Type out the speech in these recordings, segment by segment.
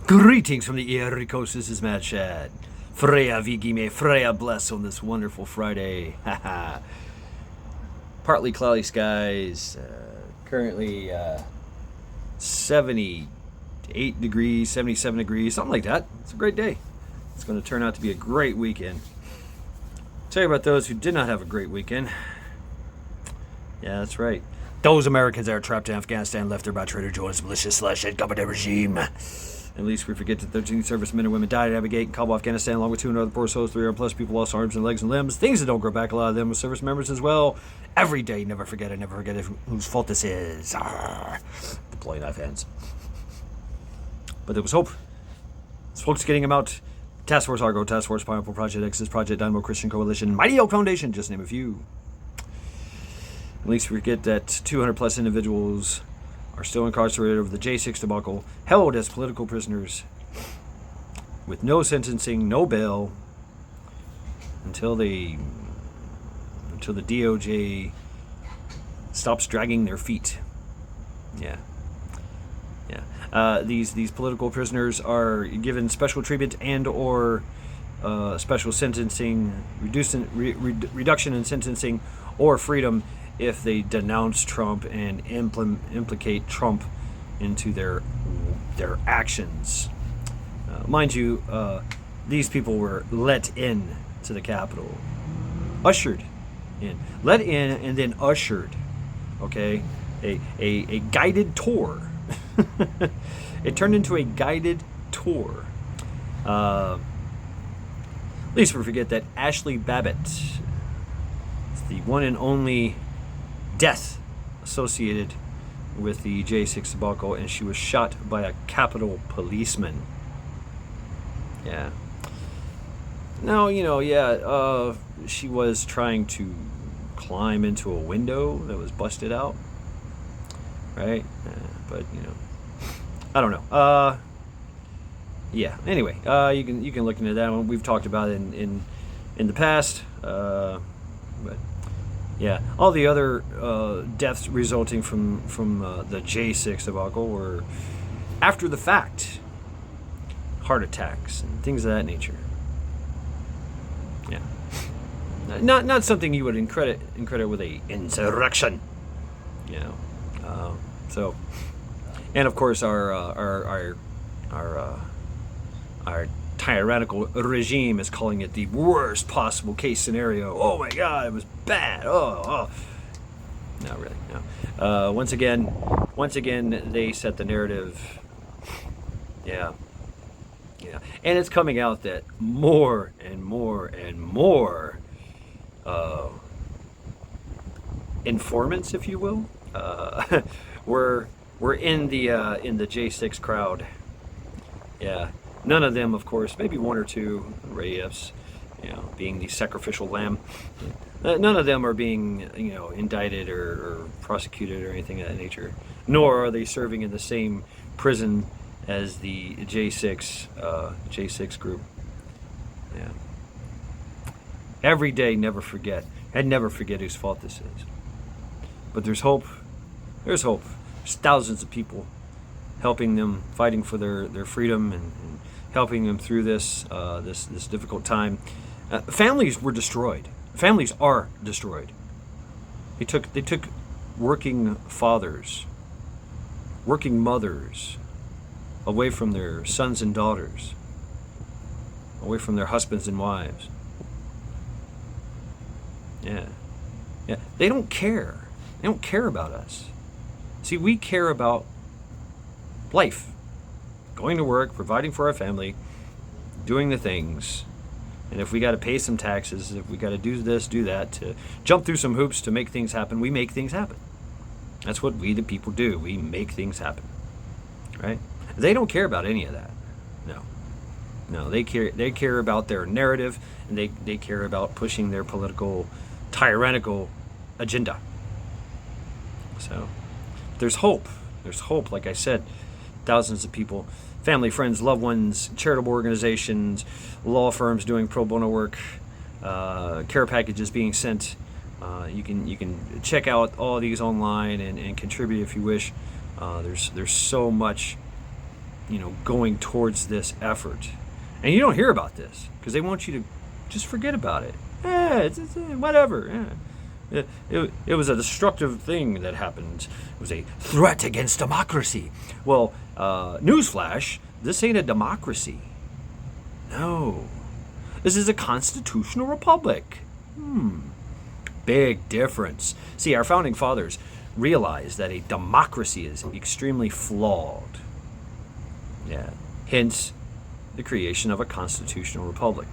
Greetings from the Erie Coast. This is Matt Shad. Freya Vigime, Freya bless on this wonderful Friday. Partly cloudy skies. Currently 78 degrees, 77 degrees, something like that. It's a great day. It's going to turn out to be a great weekend. Tell you about those who did not have a great weekend. Yeah, that's right. Those Americans that are trapped in Afghanistan left there by Trader Joe's malicious / government regime. At least we forget that 13 servicemen and women died at Abbey Gate in Kabul, Afghanistan, along with 200 other poor souls. 300 plus people lost arms and legs and limbs. Things that don't grow back, a lot of them were service members as well. Every day, never forget whose fault this is. Deploy knife hands. But there was hope. There's folks getting them out. Task Force Argo, Task Force Pineapple, Project Exodus, Project Dynamo Christian Coalition, Mighty Oak Foundation, just name a few. At least we forget that 200 plus individuals are still incarcerated over the J6 debacle, held as political prisoners with no sentencing, no bail, until the DOJ stops dragging their feet. Yeah. These political prisoners are given special treatment and or special sentencing, reduction in sentencing, or freedom if they denounce Trump and implicate Trump into their actions. Mind you, these people were let in to the Capitol, ushered in, let in and then ushered. Okay, a guided tour. It turned into a guided tour. At least we forget that Ashley Babbitt is the one and only death associated with the J6 debacle, and she was shot by a Capitol policeman. Yeah. Now, she was trying to climb into a window that was busted out, right? But I don't know. Yeah. Anyway, you can look into that one. We've talked about it in the past, but. Yeah, all the other deaths resulting from the J6 debacle were after the fact, heart attacks and things of that nature. Yeah, not something you would credit with a insurrection. So, and of course our tyrannical regime is calling it the worst possible case scenario. Oh my God, it was bad. Oh. Not really, no. Once again, they set the narrative. Yeah. And it's coming out that more and more and more informants, if you will, were in the J6 crowd. Yeah. None of them, of course, maybe one or two Ray-Fs, being the sacrificial lamb. None of them are being, indicted or prosecuted or anything of that nature. Nor are they serving in the same prison as the J6 group. Yeah. Every day, never forget. And never forget whose fault this is. But there's hope. There's hope. There's thousands of people helping them, fighting for their freedom and helping them through this difficult time. Families were destroyed. Families are destroyed. They took working fathers, working mothers, away from their sons and daughters, away from their husbands and wives. Yeah. They don't care. They don't care about us. See, we care about life. Going to work, providing for our family, doing the things. And if we got to pay some taxes, if we got to do this, do that, to jump through some hoops to make things happen, we make things happen. That's what we, the people, do. We make things happen. Right? They don't care about any of that. No, they care about their narrative, and they care about pushing their political, tyrannical agenda. So, there's hope. There's hope, like I said. Thousands of people, family, friends, loved ones, charitable organizations, law firms doing pro bono work, care packages being sent. You can check out all these online and contribute if you wish. There's so much going towards this effort. And you don't hear about this because they want you to just forget about it. It's whatever. It was a destructive thing that happened. It was a threat against democracy. Well, newsflash, this ain't a democracy. No. This is a constitutional republic. Big difference. See, our founding fathers realized that a democracy is extremely flawed. Yeah. Hence, the creation of a constitutional republic.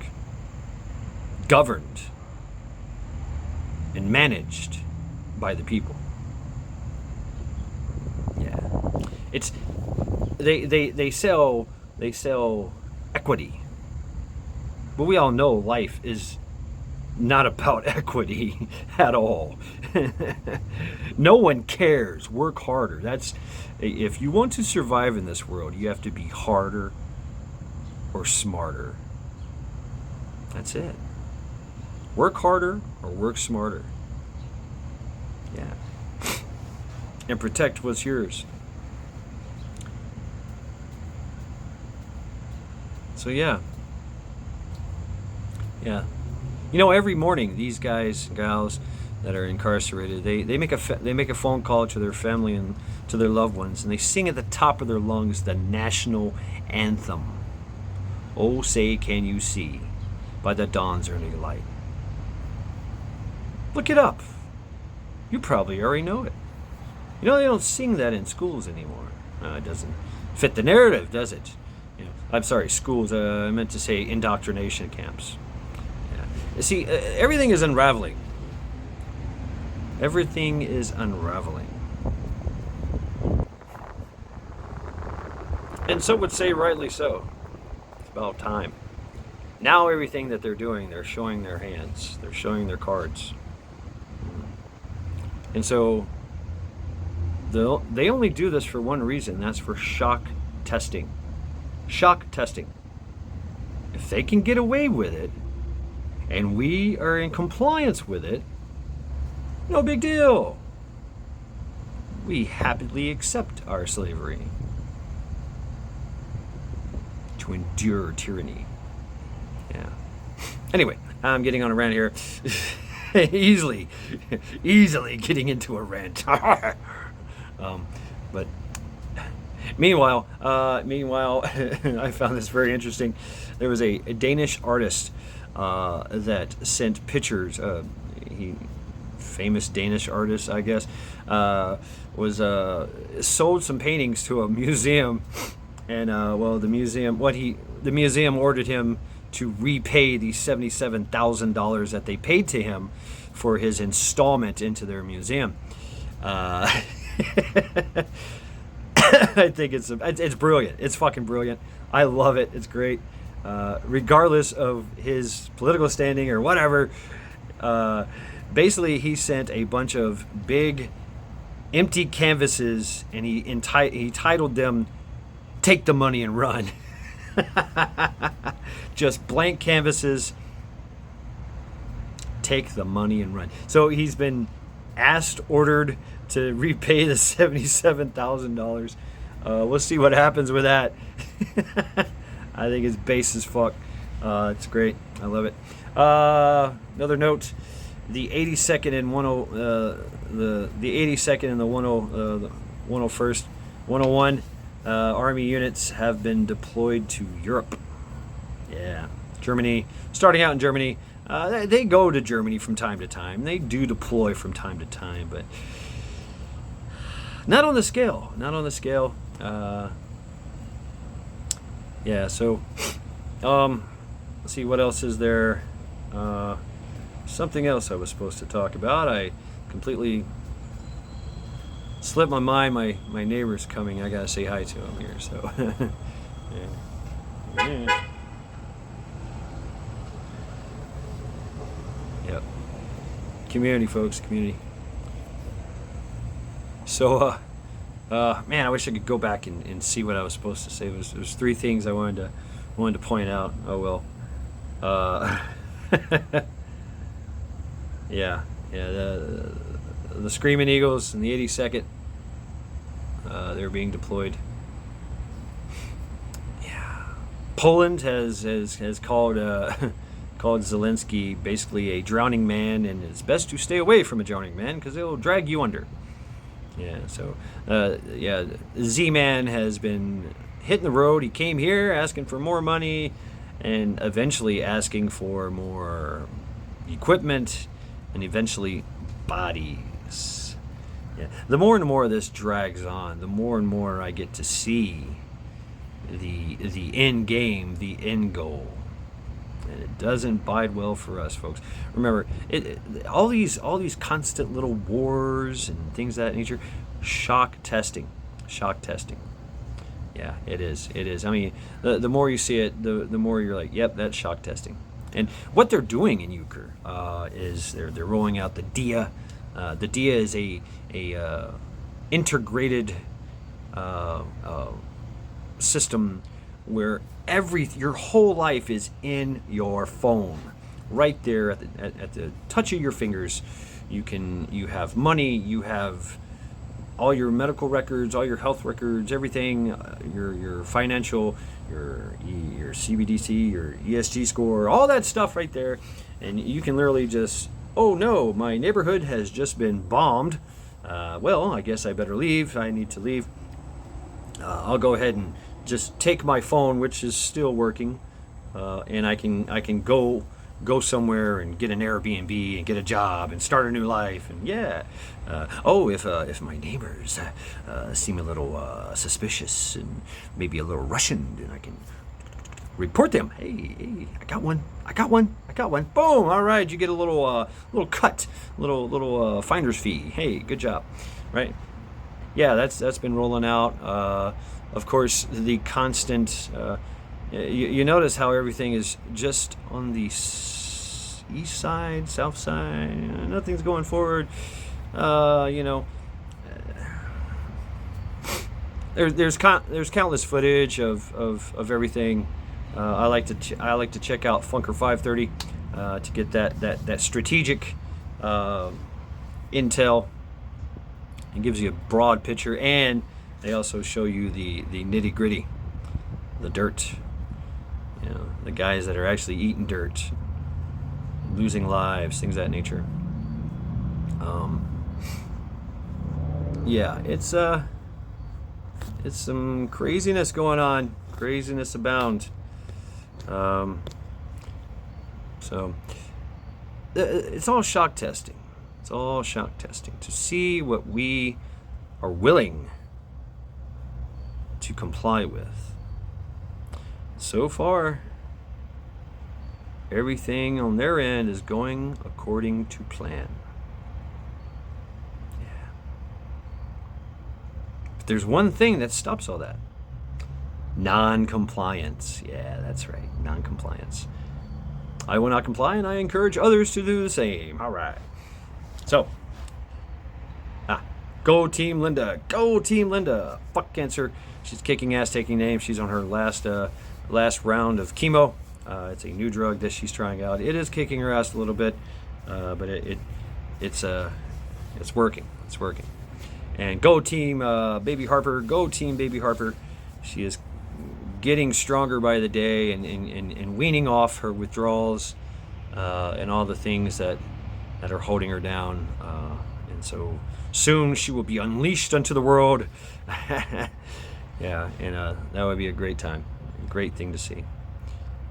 Governed and managed by the people. Yeah. It's they sell equity. But we all know life is not about equity at all. No one cares. Work harder. If you want to survive in this world, you have to be harder or smarter. That's it. Work harder or work smarter. Yeah. And protect what's yours. So yeah. Yeah. Every morning these guys and gals that are incarcerated, they make a phone call to their family and to their loved ones, and they sing at the top of their lungs the national anthem. Oh, say can you see by the dawn's early light. Look it up. You probably already know it. They don't sing that in schools anymore. It doesn't fit the narrative, does it? I'm sorry, schools. I meant to say indoctrination camps. Yeah. See, everything is unraveling. Everything is unraveling. And some would say rightly so. It's about time. Now everything that they're doing, they're showing their hands. They're showing their cards. And so they only do this for one reason. That's for shock testing. Shock testing. If they can get away with it, and we are in compliance with it, no big deal. We happily accept our slavery to endure tyranny. Yeah. Anyway, I'm getting on a rant here. easily getting into a rant. But meanwhile, I found this very interesting. There was a Danish artist that sent pictures. Famous Danish artist, I guess, was sold some paintings to a museum, and the museum ordered him to repay the $77,000 that they paid to him for his installment into their museum. I think it's brilliant. It's fucking brilliant. I love it. It's great. Regardless of his political standing or whatever, basically he sent a bunch of big empty canvases, and he titled them "Take the Money and Run." Just blank canvases. Take the money and run. So he's been ordered to repay the $77,000. We'll see what happens with that. I think it's base as fuck. It's great. I love it. Another note: the 82nd and the 82nd and the 101st 101 Army units have been deployed to Europe. Yeah, Germany. Starting out in Germany. They go to Germany from time to time. They do deploy from time to time, but not on the scale. Not on the scale. Yeah, so let's see what else is there. Something else I was supposed to talk about. I completely slipped my mind. My neighbor's coming. I gotta say hi to him here. So yeah. Yep. Community, folks. Community. So man, I wish I could go back and see what I was supposed to say. It was three things I wanted to point out. Oh well. Yeah. The Screaming Eagles and the 82nd, they're being deployed. Poland has called called Zelensky basically a drowning man, and it's best to stay away from a drowning man because it will drag you under. Yeah, so yeah, Z-Man has been hitting the road. He came here asking for more money, and eventually asking for more equipment, and eventually bodies. Yeah. The more and more this drags on, the more and more I get to see the end game, the end goal, and it doesn't bide well for us, folks. Remember, all these constant little wars and things of that nature. Shock testing. Yeah, it is. I mean, the more you see it, the more you're like, yep, that's shock testing. And what they're doing in Ukraine is they're rolling out the DIA. The DIA is a integrated system where your whole life is in your phone, right there at the touch of your fingers. You have money, you have all your medical records, all your health records, everything, your financial, your CBDC, your ESG score, all that stuff right there. And you can literally just, oh no, my neighborhood has just been bombed. Well, I guess I better leave. I need to leave. I'll go ahead and just take my phone, which is still working, and I can go somewhere and get an Airbnb and get a job and start a new life. And yeah, if my neighbors seem a little suspicious and maybe a little Russian, then I can report them. Hey, I got one. Boom! All right, you get a little cut, little finder's fee. Hey, good job, right? Yeah, that's been rolling out. Of course, the constant. You notice how everything is just on the east side, south side. Nothing's going forward. There's countless footage of everything. I like to check out Funker 530 to get that strategic intel. It gives you a broad picture, and they also show you the nitty gritty, the dirt. The guys that are actually eating dirt, losing lives, things of that nature. Yeah, it's some craziness going on, craziness abound. So it's all shock testing. It's all shock testing to see what we are willing to comply with. So far, everything on their end is going according to plan. Yeah. But there's one thing that stops all that. Non-compliance. Yeah, that's right. Non-compliance. I will not comply, and I encourage others to do the same. All right. So, go TeamLinda. Go TeamLinda. Fuck cancer. She's kicking ass, taking names. She's on her last round of chemo. It's a new drug that she's trying out. It is kicking her ass a little bit, but it's working. It's working. And go TeamBabyHarper. Go TeamBabyHarper. She is getting stronger by the day and weaning off her withdrawals and all the things that are holding her down. And so soon she will be unleashed unto the world. Yeah, and that would be a great time. A great thing to see.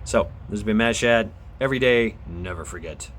So, this has been Mad Shad. Every day, never forget.